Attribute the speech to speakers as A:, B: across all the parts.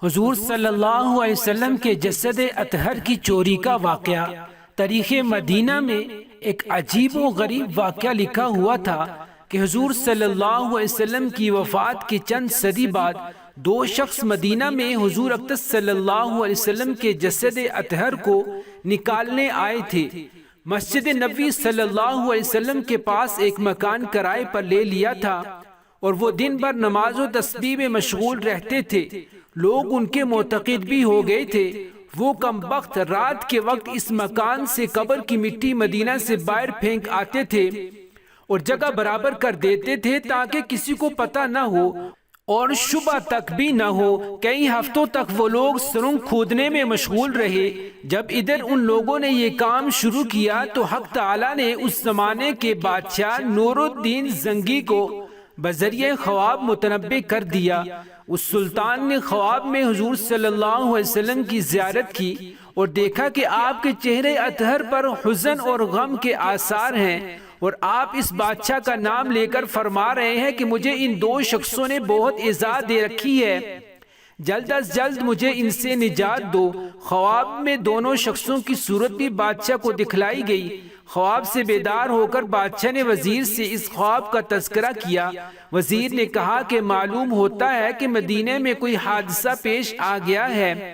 A: حضور صلی اللہ علیہ وسلم کے جسد اطہر کی چوری کا واقعہ۔ تاریخ مدینہ میں ایک عجیب و غریب واقعہ لکھا ہوا تھا کہ حضور صلی اللہ علیہ وسلم کی وفات کے چند صدی بعد دو شخص مدینہ میں حضور اقدس صلی اللہ علیہ وسلم کے جسد اطہر کو نکالنے آئے تھے۔ مسجد نبوی صلی اللہ علیہ وسلم کے پاس ایک مکان کرائے پر لے لیا تھا اور وہ دن بھر نماز و تسبیح میں مشغول رہتے تھے۔ لوگ ان کے معتقد بھی ہو گئے تھے۔ وہ کم بخت رات کے وقت اس مکان سے قبر کی مٹی مدینہ سے باہر پھینک آتے تھے اور جگہ برابر کر دیتے تھے تاکہ کسی کو پتہ نہ ہو اور شبہ تک بھی نہ ہو۔ کئی ہفتوں تک وہ لوگ سرنگ کھودنے میں مشغول رہے۔ جب ادھر ان لوگوں نے یہ کام شروع کیا تو حق تعالی نے اس زمانے کے بادشاہ نور الدین زنگی کو بذریعہ خواب متنبع کر دیا۔ اس سلطان نے خواب میں حضور صلی اللہ علیہ وسلم کی زیارت کی اور دیکھا کہ آپ کے چہرے اطہر پر حزن اور غم کے آثار ہیں اور آپ اس بادشاہ کا نام لے کر فرما رہے ہیں کہ مجھے ان دو شخصوں نے بہت ایذا دے رکھی ہے، جلد از جلد مجھے ان سے نجات دو۔ خواب میں دونوں شخصوں کی صورت بھی بادشاہ کو دکھلائی گئی۔ خواب سے بیدار ہو کر بادشاہ نے وزیر سے اس خواب کا تذکرہ کیا۔ وزیر نے کہا کہ معلوم ہوتا ہے کہ مدینے میں کوئی حادثہ پیش آ گیا ہے،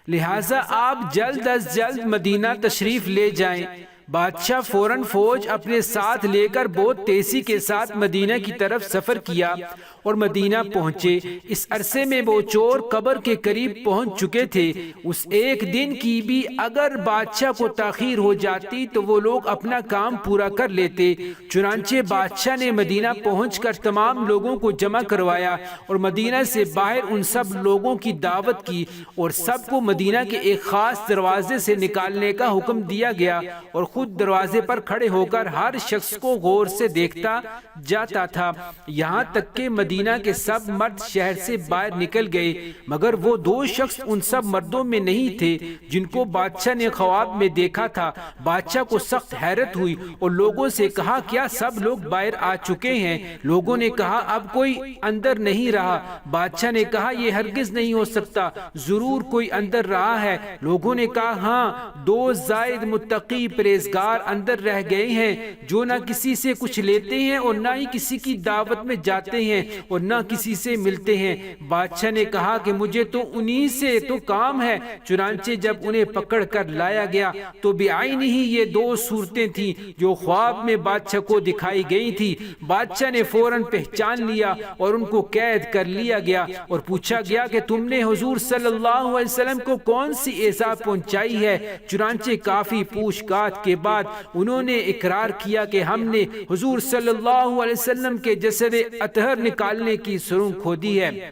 A: لہٰذا آپ جلد از جلد مدینہ تشریف لے جائیں۔ بادشاہ فوراً فوج اپنے ساتھ لے کر بہت تیزی کے ساتھ مدینہ کی طرف سفر کیا اور مدینہ پہنچے۔ اس عرصے میں وہ چور قبر کے قریب پہنچ چکے تھے۔ اس ایک دن کی بھی اگر بادشاہ کو تاخیر ہو جاتی تو وہ لوگ اپنا کام پورا کر لیتے۔ چنانچہ بادشاہ نے مدینہ پہنچ کر تمام لوگوں کو جمع کروایا اور مدینہ سے باہر ان سب لوگوں کی دعوت کی اور سب کو مدینہ کے ایک خاص دروازے سے نکالنے کا حکم دیا گیا اور خود دروازے پر کھڑے ہو کر ہر شخص کو غور سے دیکھتا جاتا تھا، یہاں تک کہ مدینہ کے سب مرد شہر سے باہر نکل گئے، مگر وہ دو شخص ان سب مردوں میں نہیں تھے جن کو بادشاہ نے خواب میں دیکھا تھا۔ بادشاہ کو سخت حیرت ہوئی اور لوگوں سے کہا کیا سب لوگ باہر آ چکے ہیں؟ لوگوں نے کہا اب کوئی اندر نہیں رہا۔ بادشاہ نے کہا یہ ہرگز نہیں ہو سکتا، ضرور کوئی اندر رہا ہے۔ لوگوں نے کہا ہاں، دو زائد متقی پرہیزگار اندر رہ گئے ہیں جو نہ کسی سے کچھ لیتے ہیں اور نہ ہی کسی کی دعوت میں جاتے ہیں اور نہ کسی سے ملتے ہیں۔ بادشاہ نے کہا کہ مجھے تو انہی سے تو کام ہے۔ چنانچہ جب انہیں پکڑ کر لایا گیا تو بعین ہی یہ دو صورتیں تھیں جو خواب میں بادشاہ کو دکھائی گئی تھی۔ بادشاہ نے فوراً پہچان لیا اور ان کو قید کر لیا گیا اور پوچھا گیا کہ تم نے حضور صلی اللہ علیہ وسلم کو کون سی ایذا پہنچائی ہے؟ چنانچہ کافی پوچھ گاچھ کے بعد انہوں نے اقرار کیا کہ ہم نے حضور صلی اللہ علیہ وسلم کے جسد اطہر نکالنے کی سرنگ کھودی ہے۔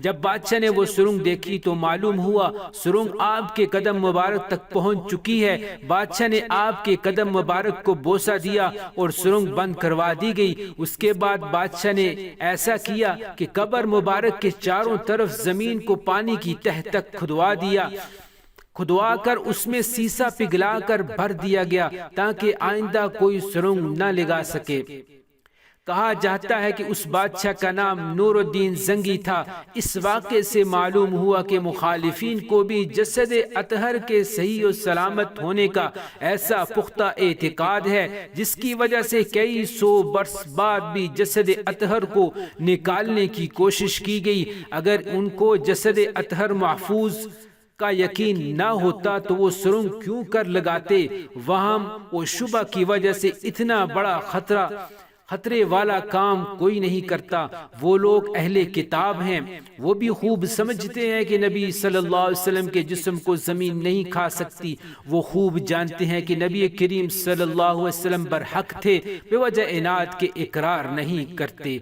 A: جب بادشاہ نے وہ سرنگ دیکھی تو معلوم ہوا سرنگ آپ کے قدم مبارک تک پہنچ چکی ہے۔ بادشاہ نے آپ کے قدم مبارک کو بوسہ دیا اور سرنگ بند کروا دی گئی۔ اس کے بعد بادشاہ نے ایسا کیا کہ قبر مبارک کے چاروں طرف زمین کو پانی کی تہ تک کھدوا کر اس میں سیسا پگھلا کر بھر دیا گیا تاکہ آئندہ کوئی سرنگ نہ لگا سکے۔ کہا جاتا ہے کہ اس بادشاہ کا نام نور الدین زنگی تھا۔ اس واقعے سے معلوم ہوا کہ مخالفین کو بھی جسد اطہر کے صحیح و سلامت ہونے کا ایسا پختہ اعتقاد ہے جس کی وجہ سے کئی سو برس بعد بھی جسد اطہر کو نکالنے کی کوشش کی گئی۔ اگر ان کو جسد اطہر محفوظ کا یقین نہ ہوتا تو وہ سرنگ کیوں کر لگاتے؟ وہم و شبہ کی وجہ سے اتنا بڑا خطرے والا کام کوئی نہیں کرتا۔ وہ لوگ اہل کتاب ہیں، وہ بھی خوب سمجھتے ہیں کہ نبی صلی اللہ علیہ وسلم کے جسم کو زمین نہیں کھا سکتی۔ وہ خوب جانتے ہیں کہ نبی کریم صلی اللہ علیہ وسلم برحق تھے، بے وجہ عناد کے اقرار نہیں کرتے۔